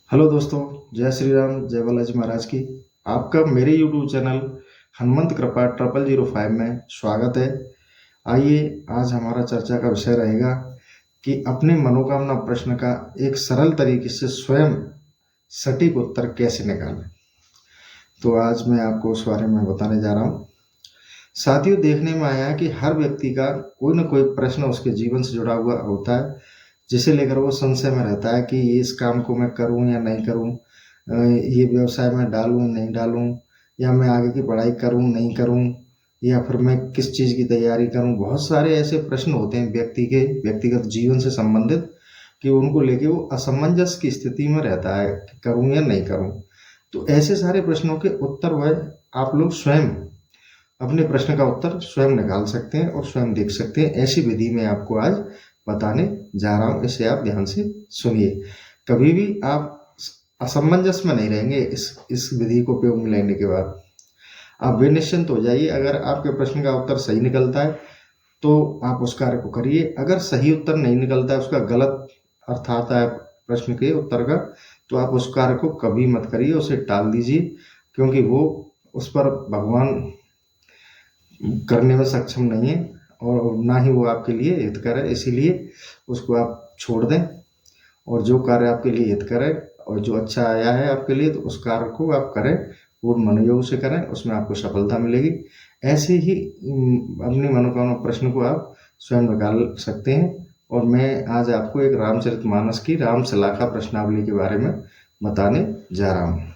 Hello दोस्तों, जय श्री राम, जय बालाजी महाराज की। आपका मेरे यूट्यूब चैनल हनुमंत कृपा 0005 में स्वागत है। आइए, आज हमारा चर्चा का विषय रहेगा कि अपने मनोकामना प्रश्न का एक सरल तरीके से स्वयं सटीक उत्तर कैसे निकालें। तो आज मैं आपको उस बारे में बताने जा रहा हूँ। साथियों, देखने में आया है कि हर व्यक्ति का कोई ना कोई प्रश्न उसके जीवन से जुड़ा हुआ होता है, जिसे लेकर वो संशय में रहता है कि ये इस काम को मैं करूं या नहीं करूं, ये व्यवसाय में डालूं नहीं डालूं, या मैं आगे की पढ़ाई करूं नहीं करूं, या फिर मैं किस चीज़ की तैयारी करूं। बहुत सारे ऐसे प्रश्न होते हैं व्यक्ति के व्यक्तिगत जीवन से संबंधित कि उनको लेके वो असमंजस की स्थिति में रहता है कि करूं या नहीं करूं। तो ऐसे सारे प्रश्नों के उत्तर वह आप लोग स्वयं अपने प्रश्न का उत्तर स्वयं निकाल सकते हैं और स्वयं देख सकते हैं। ऐसी विधि में आपको आज बताने जा रहा हूं, इसे आप ध्यान से सुनिए। कभी भी आप असमंजस में नहीं रहेंगे इस विधि को उपयोग में लेने के बाद। आप बेनिश्चिंत हो जाइए। अगर आपके प्रश्न का उत्तर सही निकलता है तो आप उस कार्य को करिए। अगर सही उत्तर नहीं निकलता है, उसका गलत अर्थ आता है प्रश्न के उत्तर का, तो आप उस कार्य को कभी मत करिए, उसे टाल दीजिए, क्योंकि वो उस पर भगवान करने में सक्षम नहीं है और ना ही वो आपके लिए हितकर है। इसीलिए उसको आप छोड़ दें और जो कार्य आपके लिए हितकर है और जो अच्छा आया है आपके लिए, तो उस कार्य को आप करें, पूर्ण मनोयोग से करें, उसमें आपको सफलता मिलेगी। ऐसे ही अपनी मनोकामना प्रश्न को आप स्वयं निकाल सकते हैं। और मैं आज आपको एक रामचरितमानस की राम सलाखा प्रश्नावली के बारे में बताने जा रहा हूँ।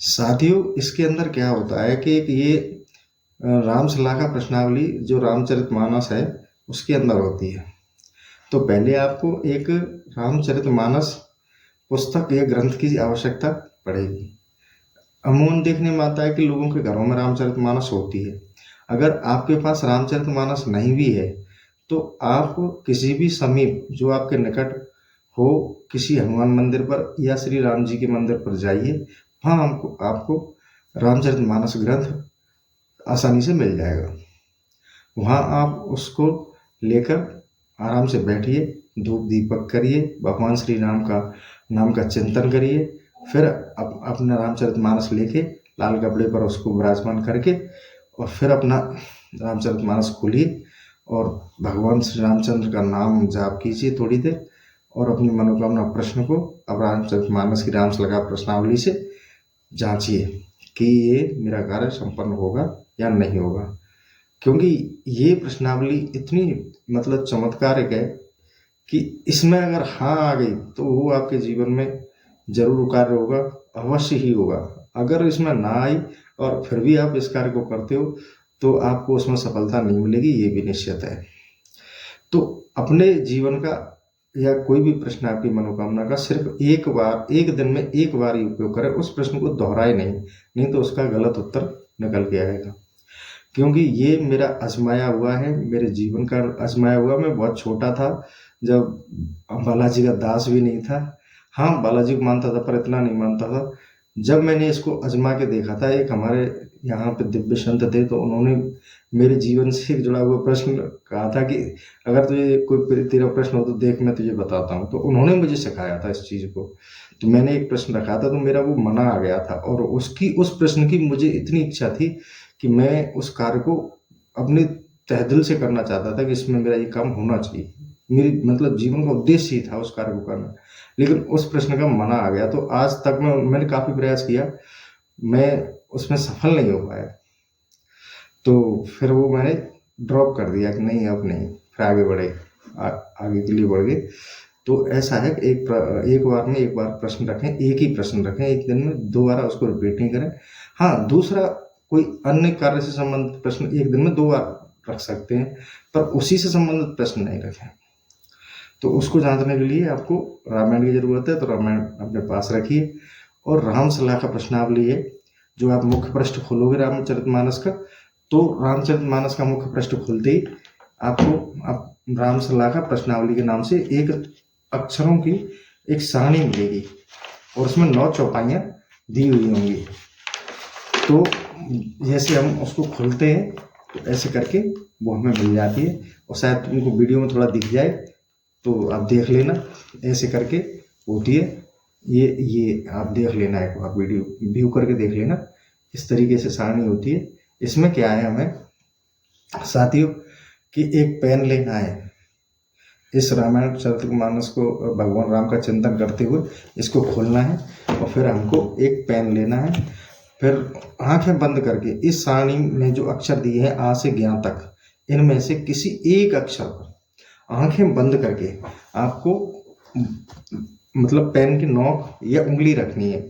साथियों, इसके अंदर क्या होता है कि एक ये राम सलाखा प्रश्नावली जो रामचरितमानस है उसके अंदर होती है। तो पहले आपको एक रामचरितमानस पुस्तक या ग्रंथ की आवश्यकता पड़ेगी। अमूमन देखने में आता है कि लोगों के घरों में रामचरितमानस होती है। अगर आपके पास रामचरितमानस नहीं भी है तो आप किसी भी समीप जो आपके निकट हो, किसी हनुमान मंदिर पर या श्री राम जी के मंदिर पर जाइए। वहाँ आपको रामचरितमानस ग्रंथ आसानी से मिल जाएगा। वहाँ आप उसको लेकर आराम से बैठिए, धूप दीपक करिए, भगवान श्री राम का नाम का चिंतन करिए। फिर अपना रामचरितमानस लेके लाल कपड़े पर उसको विराजमान करके और फिर अपना रामचरितमानस खोलिए और भगवान श्री रामचंद्र का नाम जाप कीजिए थोड़ी देर, और अपनी मनोकामना प्रश्न को अब रामचरितमानस की राम सलाखा प्रश्नावली से जांचिए कि ये मेरा कार्य संपन्न होगा या नहीं होगा। क्योंकि ये प्रश्नावली इतनी चमत्कारिक है कि इसमें अगर हाँ आ गई तो वो आपके जीवन में जरूर कार्य होगा, अवश्य ही होगा। अगर इसमें ना आई और फिर भी आप इस कार्य को करते हो तो आपको उसमें सफलता नहीं मिलेगी, ये भी निश्चित है। तो अपने जीवन का या कोई भी प्रश्न आपकी मनोकामना का सिर्फ एक बार, एक दिन में एक बार ही उपयोग करें। उस प्रश्न को दोहराए नहीं तो उसका गलत उत्तर निकल के आएगा। क्योंकि ये मेरा आजमाया हुआ है, मेरे जीवन का आजमाया हुआ। मैं बहुत छोटा था जब बालाजी का दास भी नहीं था। हाँ, बालाजी को मानता था पर इतना नहीं मानता था। जब मैंने इसको आजमा के देखा था, एक हमारे यहाँ पे दिव्य संत थे, तो उन्होंने मेरे जीवन से जुड़ा हुआ प्रश्न कहा था कि अगर तुझे कोई तेरा प्रश्न हो तो देख, मैं तुझे बताता हूँ। तो उन्होंने मुझे सिखाया था इस चीज़ को। तो मैंने एक प्रश्न रखा था तो मेरा वो मना आ गया था, और उस प्रश्न की मुझे इतनी इच्छा थी कि मैं उस कार्य को अपने तहे दिल से करना चाहता था कि इसमें मेरा ये काम होना चाहिए। मेरी जीवन का उद्देश्य ही था उस कार्य को करना। लेकिन उस प्रश्न का मना आ गया। तो आज तक मैंने काफ़ी प्रयास किया, मैं उसमें सफल नहीं हो पाया। तो फिर वो मैंने ड्रॉप कर दिया कि नहीं, अब नहीं, फिर आगे बढ़े, आगे के लिए बढ़ गए। तो ऐसा है कि एक बार में एक बार प्रश्न रखें, एक ही प्रश्न रखें, एक दिन में दोबारा उसको रिपीट नहीं करें। हाँ, दूसरा कोई अन्य कार्य से संबंधित प्रश्न एक दिन में 2 बार रख सकते हैं, पर उसी से संबंधित प्रश्न नहीं रखें। तो उसको जांचने के लिए आपको रामायण की जरूरत है, तो रामायण अपने पास रखिए। और राम सलाखा प्रश्नावली है, जो आप मुख्य पृष्ठ खोलोगे रामचरितमानस का, तो रामचरितमानस का मुख्य पृष्ठ खोलते ही आपको राम सलाखा प्रश्नावली के नाम से एक अक्षरों की एक सारणी मिलेगी और उसमें 9 चौपाइयाँ दी हुई होंगी। तो जैसे हम उसको खोलते हैं तो ऐसे करके वो हमें मिल जाती है। और शायद तुमको वीडियो में थोड़ा दिख जाए तो आप देख लेना, ऐसे करके होती है। ये आप देख लेना, एक बार वीडियो व्यू करके देख लेना। इस तरीके से सारणी होती है। इसमें क्या है, हमें साथियों कि एक पेन लेना है। इस रामायण चरितमानस को भगवान राम का चिंतन करते हुए इसको खोलना है और फिर हमको एक पेन लेना है। फिर आंखें बंद करके इस सारणी में जो अक्षर दिए हैं आ से ज्ञ तक, इनमें से किसी एक अक्षर पर आंखें बंद करके आपको मतलब पेन की नोक या उंगली रखनी है।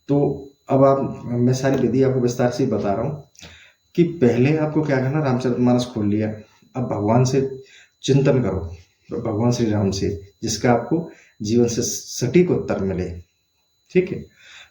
तो अब मैं सारी विधि आपको विस्तार से बता रहा हूँ कि पहले आपको क्या करना, रामचरितमानस खोल लिया। अब भगवान से चिंतन करो, भगवान श्री राम से, जिसका आपको जीवन से सटीक उत्तर मिले। ठीक है,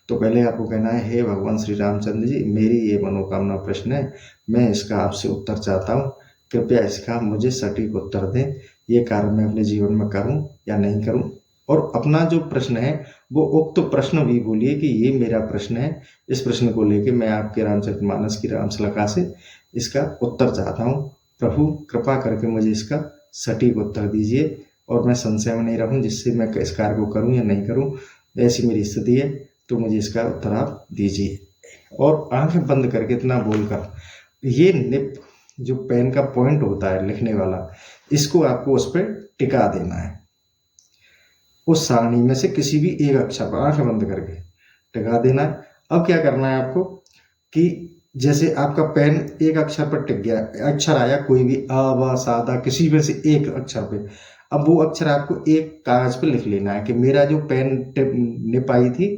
तो पहले आपको कहना है, हे भगवान श्री रामचंद्र जी, मेरी ये मनोकामना प्रश्न है, मैं इसका आपसे उत्तर चाहता हूँ, कृपया इसका मुझे सटीक उत्तर दें। ये कार्य मैं अपने जीवन में करूँ या नहीं करूँ। और अपना जो प्रश्न है वो उक्त प्रश्न भी बोलिए कि ये मेरा प्रश्न है, इस प्रश्न को लेके मैं आपके रामचरितमानस की राम श्लोका से इसका उत्तर चाहता हूँ। प्रभु कृपा करके मुझे इसका सटीक उत्तर दीजिए और मैं संशय में नहीं रहूं, जिससे मैं इस कार्य को करूं या नहीं करूं, ऐसी मेरी स्थिति है, तो मुझे इसका उत्तर आप दीजिए। और आंखें बंद करके इतना बोलकर ये निप जो पेन का पॉइंट होता है लिखने वाला, इसको आपको उस पर टिका देना है। उस सारणी में से किसी भी एक अक्षर पर आंखें बंद करके टिका देना है। अब क्या करना है आपको कि जैसे आपका पेन एक अक्षर पर टिक गया, अक्षर आया कोई भी, अ ब सादा किसी में से एक अक्षर पे, अब वो अक्षर आपको एक कागज पे लिख लेना है कि मेरा जो पेन निप आई थी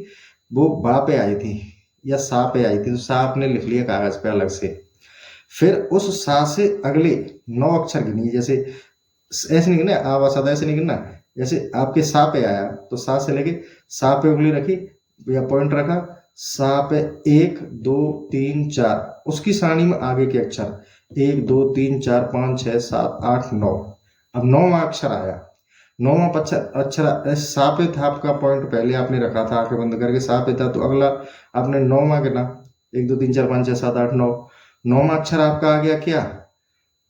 वो बा पे आई थी या सा पे आई थी, तो सा आपने लिख लिया कागज पे अलग से। फिर उस सा से अगले 9 अक्षर गिनिए। जैसे ऐसे नहीं गिनना, आ ब सादा ऐसे नहीं गिनना। जैसे आपके सा पे आया तो सा से लेके सा पे उंगली रखी या पॉइंट रखा, सा पे 1 2 3 4, उसकी सारणी में आगे के अक्षर 1 2 3 4 5 6 7 8 9। अब 9वां अक्षर आया, 9वां अक्षर सा पे था, आपका पॉइंट पहले आपने रखा था आंखें बंद करके, सा पे था, तो अगला आपने 9वां गिना, 1 2 3 4 5 6 7 8 9। 9वां अक्षर आपका आ गया क्या,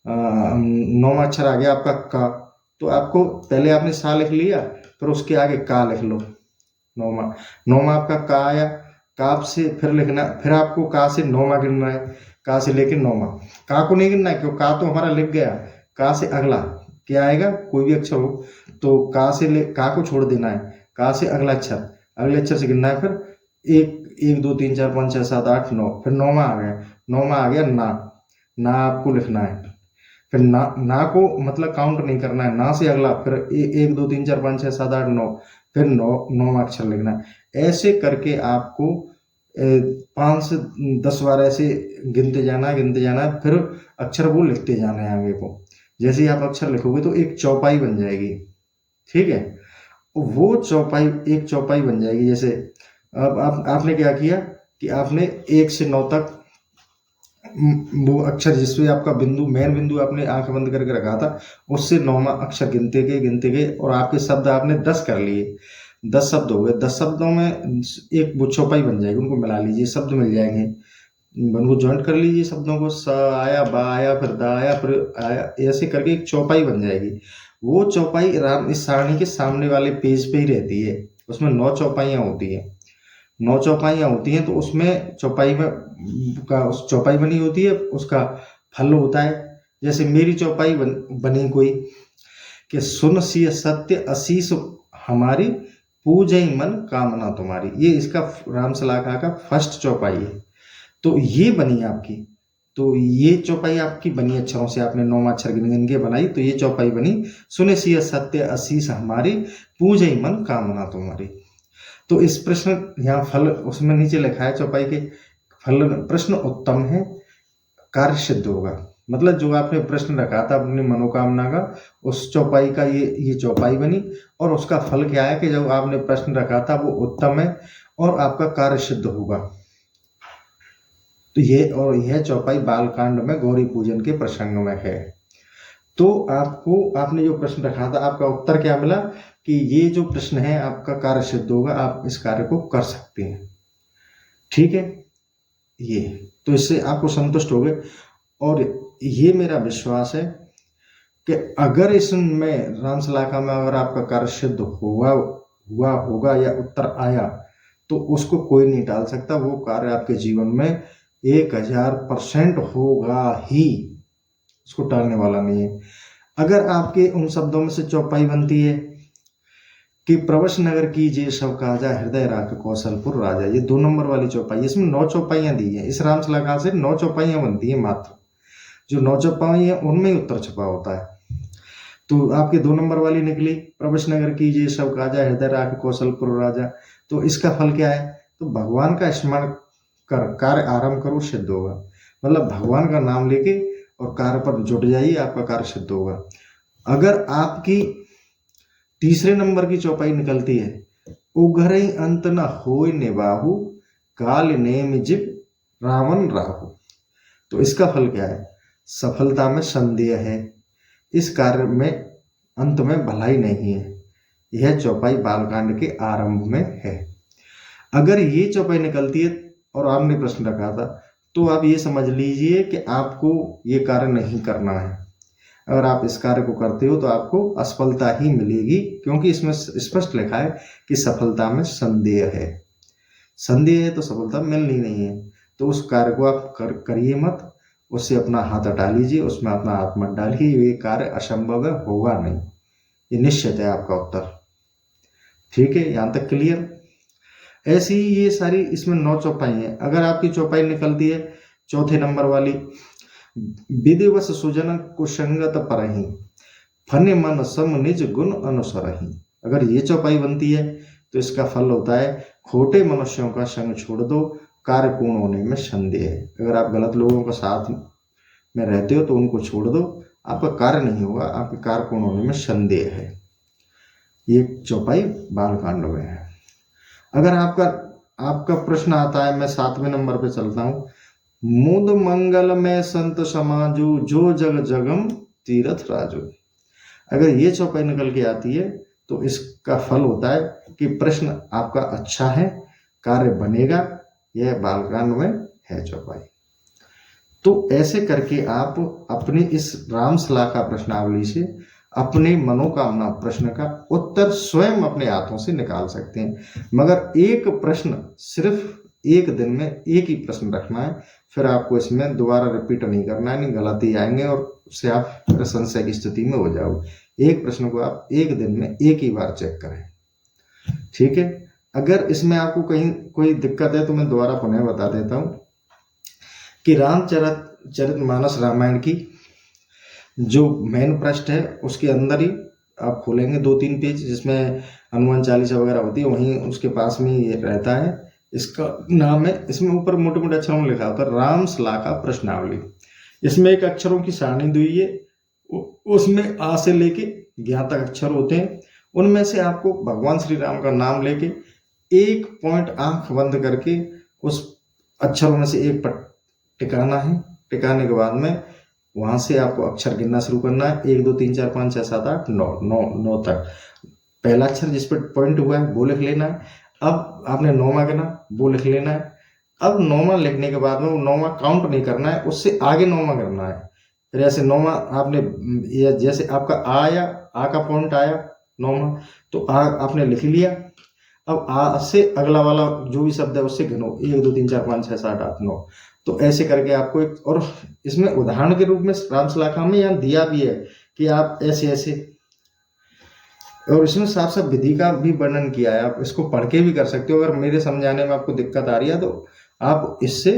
9वां अक्षर आ गया आपका का। तो आपको पहले आपने सा लिख लिया, फिर उसके आगे का लिख लो। 9वां आपका का आया, का से फिर लिखना, फिर आपको का से 9वां गिनना है, का से लेके 9वां। का को नहीं गिनना है क्यों, का तो हमारा लिख गया। का से अगला क्या आएगा, कोई भी अक्षर हो तो का से का को छोड़ देना है, का से अगला अक्षर, अगले अक्षर से गिनना है। फिर 1 2 3 4 5 6 7 8 9, फिर 9वां आ गया, 9वां आ गया ना आपको लिखना है। फिर ना को मतलब काउंट नहीं करना है, ना से अगला, फिर 1 2 3 4 5 6 7 8 9, फिर 9वां अक्षर लिखना है। ऐसे करके आपको 5 से 10 बार ऐसे गिनते जाना है, फिर अक्षर वो लिखते जाना है आगे को। जैसे ही आप अक्षर लिखोगे तो एक चौपाई बन जाएगी। ठीक है, वो चौपाई एक चौपाई बन जाएगी। जैसे अब आपने क्या किया कि आपने 1 से 9 तक वो अक्षर जिसमें आपका बिंदु, मेन बिंदु आपने आंख बंद करके रखा था, उससे 9वां अक्षर गिनते गए और आपके शब्द आपने 10 कर लिए। 10 शब्द हो गए, 10 शब्दों में एक वो चौपाई बन जाएगी, उनको मिला लीजिए, शब्द मिल जाएंगे, उनको ज्वाइंट कर लीजिए शब्दों को, स आया, बा आया, फिर दा आया, फिर आया, ऐसे करके एक चौपाई बन जाएगी। वो चौपाई इस सारणी के सामने वाले पेज पे ही रहती है। उसमें 9 चौपाइयाँ होती है, 9 चौपाइयाँ होती हैं। तो उसमें चौपाई उस चौपाई बनी होती है, उसका फल होता है। जैसे मेरी चौपाई बनी कोई कि सुन सी सत्य असीस हमारी, पूजै मन कामना तुम्हारी। ये इसका राम श्लोका का फर्स्ट चौपाई है। तो ये बनी आपकी, तो ये चौपाई आपकी बनी अक्षरों से, आपने 9वां अक्षर गिन के बनाई, तो ये चौपाई बनी, सुने सी सत्य असीस हमारी, पूजै मन कामना तुम्हारी। तो इस प्रश्न यहाँ फल उसमें नीचे लिखा है चौपाई के फल, प्रश्न उत्तम है, कार्य सिद्ध होगा। मतलब जो आपने प्रश्न रखा था अपनी मनोकामना का, उस चौपाई का ये चौपाई बनी। और उसका फल क्या है कि जब आपने प्रश्न रखा था वो उत्तम है और आपका कार्य सिद्ध होगा। तो यह चौपाई बालकांड में गौरी पूजन के प्रसंग में है। तो आपने जो प्रश्न रखा था, आपका उत्तर क्या मिला कि ये जो प्रश्न है आपका कार्य सिद्ध होगा, आप इस कार्य को कर सकते हैं। ठीक है, ये तो इससे आपको संतुष्ट हो गए। और ये मेरा विश्वास है कि अगर इसमें राम श्लोका में अगर आपका कार्य सिद्ध हुआ हुआ होगा या उत्तर आया तो उसको कोई नहीं टाल सकता। वो कार्य आपके जीवन में 1000% होगा ही, उसको टालने वाला नहीं है। अगर आपके उन शब्दों में से चौपाई बनती है कि प्रवश नगर कीजिए सब काजा, हृदय राख कौशलपुर राजा, ये 2 नंबर वाली चौपाई, इसमें 9 चौपाइयां दी हैं। इस राम सलाहकार से 9 चौपाइयां बनती हैं मात्र। जो 9 चौपाई है उनमें ही उत्तर छुपा होता है। तो आपकी 2 नंबर वाली निकली, प्रवश नगर कीजिए सब काजा, हृदय राख कौशलपुर राजा। तो इसका फल क्या है? तो भगवान का स्मरण कर कार्य आरंभ करो, सिद्ध होगा। मतलब भगवान का नाम लेके और कार्य पर जुट जाइए, आपका कार्य सिद्ध होगा। अगर आपकी तीसरे नंबर की चौपाई निकलती है, उघरई अंत न होय निबाहु, काल नेम जिब रावण राहु। तो इसका फल क्या है? सफलता में संदेह है, इस कार्य में अंत में भलाई नहीं है। यह चौपाई बालकांड के आरंभ में है। अगर ये चौपाई निकलती है और आपने प्रश्न रखा था, तो आप ये समझ लीजिए कि आपको ये कार्य नहीं करना है। अगर आप इस कार्य को करते हो तो आपको असफलता ही मिलेगी, क्योंकि इसमें स्पष्ट लिखा है कि सफलता में संदेह है। संदेह है तो सफलता मिलनी नहीं है। तो उस कार्य को आप करिए मत, उससे अपना हाथ हटा लीजिए, उसमें अपना हाथ मत डालिए। ये कार्य असंभव है, होगा नहीं, ये निश्चित है आपका उत्तर। ठीक है, यहाँ तक क्लियर? ऐसी ही ये सारी इसमें 9 चौपाई हैं। अगर आपकी चौपाई निकलती है चौथे नंबर वाली, विधिवश सुजन कुसंगत परहि, फन मन सम निज गुण अनुसरहि। अगर ये चौपाई बनती है तो इसका फल होता है खोटे मनुष्यों का संग छोड़ दो, कार्य पूर्ण होने में संदेह है। अगर आप गलत लोगों का साथ में रहते हो तो उनको छोड़ दो, आपका कार्य नहीं होगा, आपके कार्य पूर्ण होने में संदेह है। ये चौपाई बालकांड में है। अगर आपका प्रश्न आता है, मैं 7वें नंबर पे चलता हूं, मुद मंगल में संत समाजू, जो जग जगम तीरथ राजू। अगर ये चौपाई निकल के आती है तो इसका फल होता है कि प्रश्न आपका अच्छा है, कार्य बनेगा। यह बालकांड में है चौपाई। तो ऐसे करके आप अपनी इस राम सलाहका प्रश्नावली से अपने मनोकामना प्रश्न का उत्तर स्वयं अपने हाथों से निकाल सकते हैं। मगर एक प्रश्न, सिर्फ एक दिन में एक ही प्रश्न रखना है, फिर आपको इसमें दोबारा रिपीट नहीं करना है, नहीं गलती आएंगे और उससे आप संशय की स्थिति में हो जाओगे। एक प्रश्न को आप एक दिन में एक ही बार चेक करें। ठीक है, अगर इसमें आपको कहीं कोई दिक्कत है तो मैं दोबारा पुनः बता देता हूं कि रामचरितमानस रामायण की जो मेन पृष्ठ है उसके अंदर ही आप खोलेंगे 2-3 पेज जिसमें हनुमान चालीसा वगैरह होती है, वहीं उसके पास में ये रहता है। इसका नाम है, इसमें ऊपर मोटे मोटे अक्षरों में लिखा होता है राम सलाहका प्रश्नावली। इसमें एक अक्षरों की सारणी दी है, उसमें आ से लेके 11 तक अक्षर होते हैं। उनमें से आपको भगवान श्री राम का नाम लेके एक पॉइंट आंख बंद करके उस अक्षरों में से एक पर टिकाना है। टिकाने के बाद में वहां से आपको अक्षर गिनना शुरू करना है, 1 2 3 4 5 6 7 8 9 तक। पहला अक्षर जिस पर पॉइंट हुआ है वो लिख लेना है। अब आपने 9वां गिना, वो लिख लेना है। अब 9वां लिखने के बाद में वो 9वां काउंट नहीं करना है, उससे आगे 9वां करना है। फिर ऐसे 9वां आपने, जैसे आपका आया, आ का पॉइंट आया 9वां, तो आ आपने लिख लिया। अब आ से अगला वाला जो भी शब्द है उससे गिनो, 1 2 3 4 5 6 7 8 9। तो ऐसे करके आपको एक, और इसमें उदाहरण के रूप में राम सलाहका में यहाँ दिया भी है कि आप ऐसे ऐसे, और इसमें साफ साफ विधि का भी वर्णन किया है। आप इसको पढ़ के भी कर सकते हो। अगर मेरे समझाने में आपको दिक्कत आ रही है तो आप इससे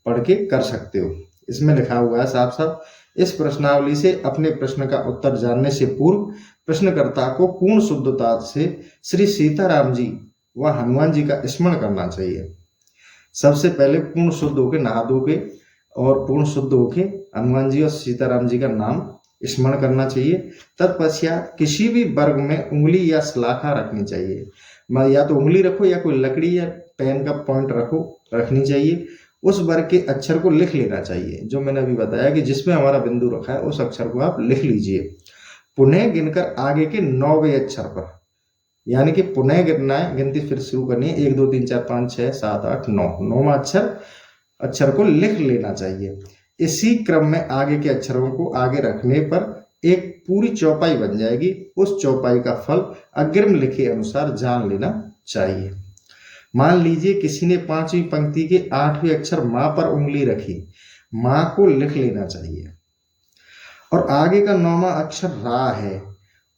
पढ़ के कर सकते हो। इसमें लिखा हुआ है साफ साफ, इस प्रश्नावली से अपने प्रश्न का उत्तर जानने से पूर्व प्रश्नकर्ता को पूर्ण शुद्धता से श्री सीताराम जी व हनुमान जी का स्मरण करना चाहिए। सबसे पहले पूर्ण शुद्ध होके नहा धो के और पूर्ण शुद्ध होके हनुमान जी और सीताराम जी का नाम स्मरण करना चाहिए। तत्पश्चात किसी भी वर्ग में उंगली या सलाखा रखनी चाहिए, या तो उंगली रखो या कोई लकड़ी या पेन का पॉइंट रखनी चाहिए। उस वर्ग के अक्षर को लिख लेना चाहिए, जो मैंने अभी बताया कि जिसमें हमारा बिंदु रखा है उस अक्षर को आप लिख लीजिए। पुनः गिनकर आगे के 9वें अक्षर पर, यानी कि पुनः गिनना है, गिनती फिर शुरू करनी है, 1 2 3 4 5 6 7 8 9, 9वां अक्षर को लिख लेना चाहिए। इसी क्रम में आगे के अक्षरों को आगे रखने पर एक पूरी चौपाई बन जाएगी, उस चौपाई का फल अग्रिम लिखे अनुसार जान लेना चाहिए। मान लीजिए किसी ने 5वीं पंक्ति के 8वें अक्षर माँ पर उंगली रखी, माँ को लिख लेना चाहिए। और आगे का 9वां अक्षर रा है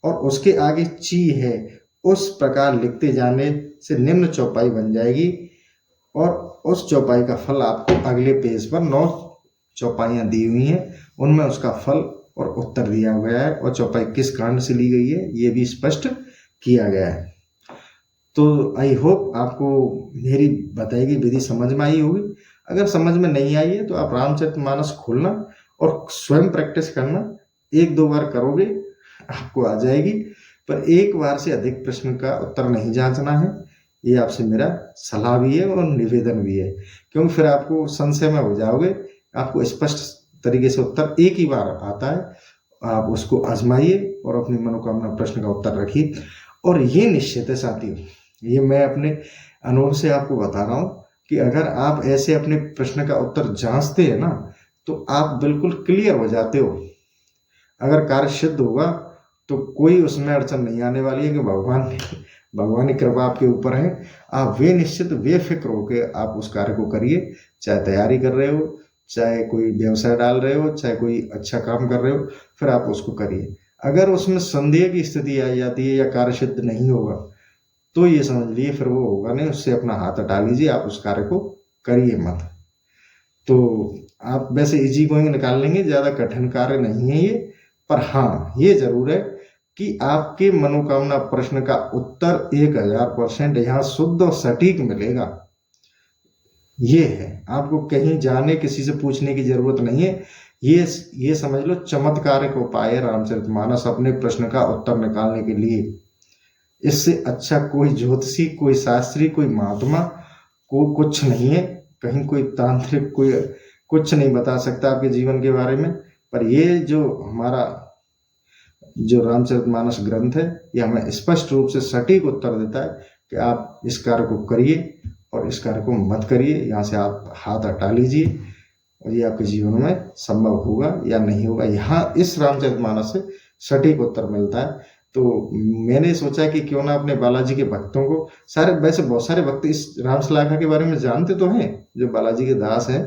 और उसके आगे ची है, उस प्रकार लिखते जाने से निम्न चौपाई बन जाएगी और उस चौपाई का फल आपको अगले पेज पर 9 चौपाइयाँ दी हुई हैं, उनमें उसका फल और उत्तर दिया गया है और चौपाई किस कांड से ली गई है ये भी स्पष्ट किया गया है। तो आई होप आपको मेरी बताई गई विधि समझ में आई होगी। अगर समझ में नहीं आई है तो आप रामचरितमानस खोलना और स्वयं प्रैक्टिस करना, 1-2 बार करोगे आपको आ जाएगी, पर एक बार से अधिक प्रश्न का उत्तर नहीं जांचना है। ये आपसे मेरा सलाह भी है और निवेदन भी है, क्योंकि फिर आपको संशय में हो जाओगे। आपको स्पष्ट तरीके से उत्तर एक ही बार आता है, आप उसको आजमाइए और अपनी मनोकामना प्रश्न का उत्तर रखिए। और ये निश्चित है साथियों, ये मैं अपने अनुभव से आपको बता रहा हूँ कि अगर आप ऐसे अपने प्रश्न का उत्तर जांचते हैं ना, तो आप बिल्कुल क्लियर हो जाते हो। अगर कार्य सिद्ध होगा तो कोई उसमें अड़चन नहीं आने वाली है कि भगवान की कृपा आपके ऊपर है। आप निश्चित बेफिक्र होके आप उस कार्य को करिए, चाहे तैयारी कर रहे हो, चाहे कोई व्यवसाय डाल रहे हो, चाहे कोई अच्छा काम कर रहे हो, फिर आप उसको करिए। अगर उसमें संदेह की स्थिति आ जाती है या कार्य सिद्ध नहीं होगा तो ये समझ लिए फिर वो होगा नहीं, उससे अपना हाथ हटा लीजिए, आप उस कार्य को करिए मत। तो आप वैसे इजी गोइंग निकाल लेंगे, ज़्यादा कठिन कार्य नहीं है ये। पर हाँ, ये जरूर है कि आपके मनोकामना प्रश्न का उत्तर 1000% यहाँ शुद्ध और सटीक मिलेगा। ये है, आपको कहीं जाने किसी से पूछने की जरूरत नहीं है। ये समझ लो चमत्कारिक उपाय है रामचरितमानस अपने प्रश्न का उत्तर निकालने के लिए। इससे अच्छा कोई ज्योतिषी, कोई शास्त्री, कोई महात्मा को कुछ नहीं है। कहीं कोई तांत्रिक कोई कुछ नहीं बता सकता आपके जीवन के बारे में। पर ये जो हमारा जो रामचरितमानस ग्रंथ है, ये हमें स्पष्ट रूप से सटीक उत्तर देता है कि आप इस कार्य को करिए और इस कार्य को मत करिए। यहाँ से आप हाथ हटा लीजिए और ये आपके जीवन में संभव होगा या नहीं होगा। यहाँ इस रामचरितमानस से सटीक उत्तर मिलता है। तो मैंने सोचा कि क्यों ना अपने बालाजी के भक्तों को, वैसे बहुत सारे भक्त इस रामश्लाघा के बारे में जानते तो हैं, जो बालाजी के दास हैं,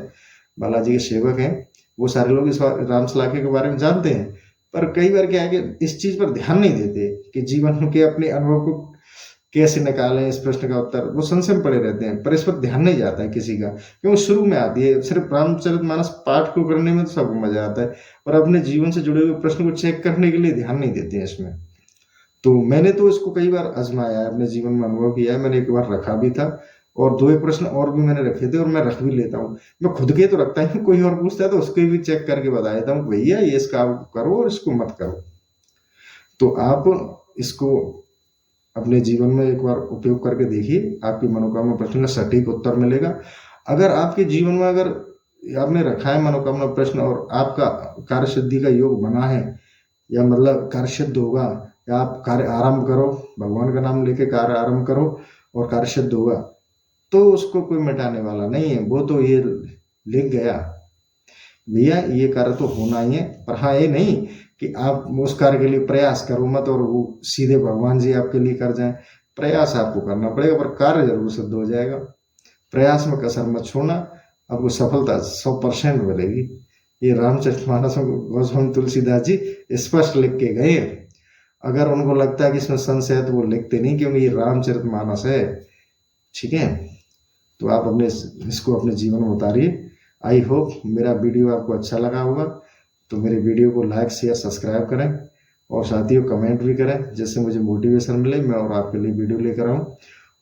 बालाजी के सेवक हैं, वो सारे लोग इस रामश्लाघा के बारे में जानते हैं। पर कई बार क्या है कि इस चीज पर ध्यान नहीं देते कि जीवन के अपने अनुभव को कैसे निकालें इस प्रश्न का उत्तर। वो संशय में पड़े रहते हैं, पर इस पर ध्यान नहीं जाता है किसी का, क्योंकि शुरू में आती है। सिर्फ रामचरितमानस पाठ को करने में तो सबको मजा आता है, पर अपने जीवन से जुड़े हुए प्रश्न को चेक करने के लिए ध्यान नहीं देते हैं इसमें। तो मैंने तो इसको कई बार आजमाया है, अपने जीवन में अनुभव किया है। मैंने एक बार रखा भी था और 2 एक प्रश्न और भी मैंने रखे थे और मैं रख भी लेता हूँ। मैं खुद के तो रखता ही, कोई और पूछता है तो उसके भी चेक करके बता देता हूँ, भैया ये इसका करो और इसको मत करो। तो आप इसको अपने जीवन में एक बार उपयोग करके देखिए, आपकी मनोकामना प्रश्न का सटीक उत्तर मिलेगा। अगर आपके जीवन में अगर आपने रखा है मनोकामना प्रश्न और आपका कार्य सिद्धि का योग बना है, या मतलब कार्य सिद्ध होगा, या आप कार्य आरंभ करो, भगवान का नाम लेके कार्य आरंभ करो और कार्य सिद्ध होगा, तो उसको कोई मिटाने वाला नहीं है। वो तो ये लिख गया भैया, ये कार्य तो होना ही है। पर हाँ, ये नहीं कि आप उस कार्य के लिए प्रयास करो मत और वो सीधे भगवान जी आपके लिए कर जाएं। प्रयास आपको करना पड़ेगा, पर कार्य जरूर सिद्ध हो जाएगा। प्रयास में कसर मत छोड़ना, आपको सफलता 100% मिलेगी। ये रामचरितमानस गोस्वामी तुलसीदास जी स्पष्ट लिख के गए। अगर उनको लगता है कि इसमें संशय है तो वो लिखते नहीं, क्योंकि ये रामचरितमानस है। ठीक है, तो आप इसको अपने जीवन में उतारिए। आई होप मेरा वीडियो आपको अच्छा लगा होगा। तो मेरे वीडियो को लाइक, शेयर, सब्सक्राइब करें और साथियों कमेंट भी करें, जिससे मुझे मोटिवेशन मिले, मैं और आपके लिए वीडियो लेकर आऊँ।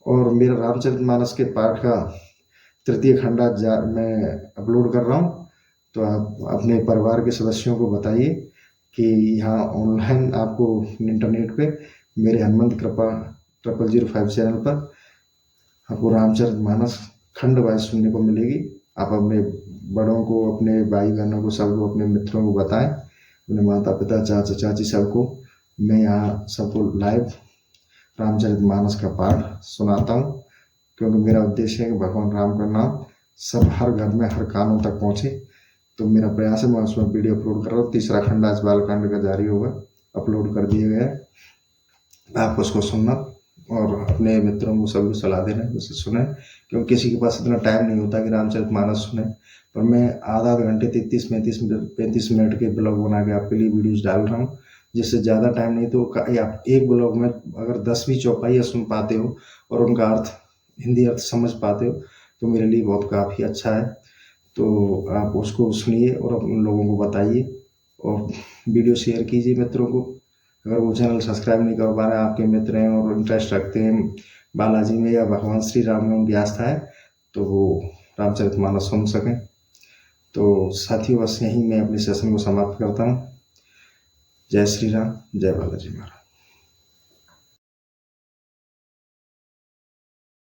और मेरा रामचरितमानस के पाठ का 3य खंड आज मैं अपलोड कर रहा हूँ, तो आप अपने परिवार के सदस्यों को बताइए कि यहाँ ऑनलाइन आपको इंटरनेट पे मेरे हनुमंत कृपा 0005 चैनल पर आपको रामचरितमानस खंड वाइज सुनने को मिलेगी। आप अपने बड़ों को, अपने भाई बहनों को, सबको, अपने मित्रों को बताएं, अपने माता पिता, चाचा चाची सबको। मैं यहाँ सबको लाइव रामचरितमानस का पाठ सुनाता हूँ, क्योंकि मेरा उद्देश्य है कि भगवान राम का नाम सब हर घर में, हर कानों तक पहुँचे। तो मेरा प्रयास है, मैं उसमें वीडियो अपलोड कर रहा हूँ। 3रा खंड आज बालकांड का जारी होगा। अपलोड कर दिए गए हैं। आप उसको सुनना और अपने मित्रों को सभी सलाह देना उसे सुने, क्योंकि किसी के पास इतना टाइम नहीं होता कि रामचरितमानस सुने। पर मैं आधा घंटे 35 मिनट के ब्लॉग बना के आपके लिए वीडियोज़ डाल रहा हूँ, जिससे ज़्यादा टाइम नहीं तो आप एक ब्लॉग में अगर 10वीं चौपाइयाँ सुन पाते हो और उनका अर्थ, हिंदी अर्थ समझ पाते हो तो मेरे लिए बहुत काफ़ी अच्छा है। तो आप उसको सुनिए और उन लोगों को बताइए और वीडियो शेयर कीजिए मित्रों को। अगर वो चैनल सब्सक्राइब नहीं कर पा रहे हैं, आपके मित्र हैं और इंटरेस्ट रखते हैं बालाजी में या भगवान श्री राम में उनकी आस्था है, तो वो रामचरितमानस सुन सकें। तो साथियों, बस यहीं मैं अपने सेशन को समाप्त करता हूँ। जय श्री राम, जय बालाजी महाराज।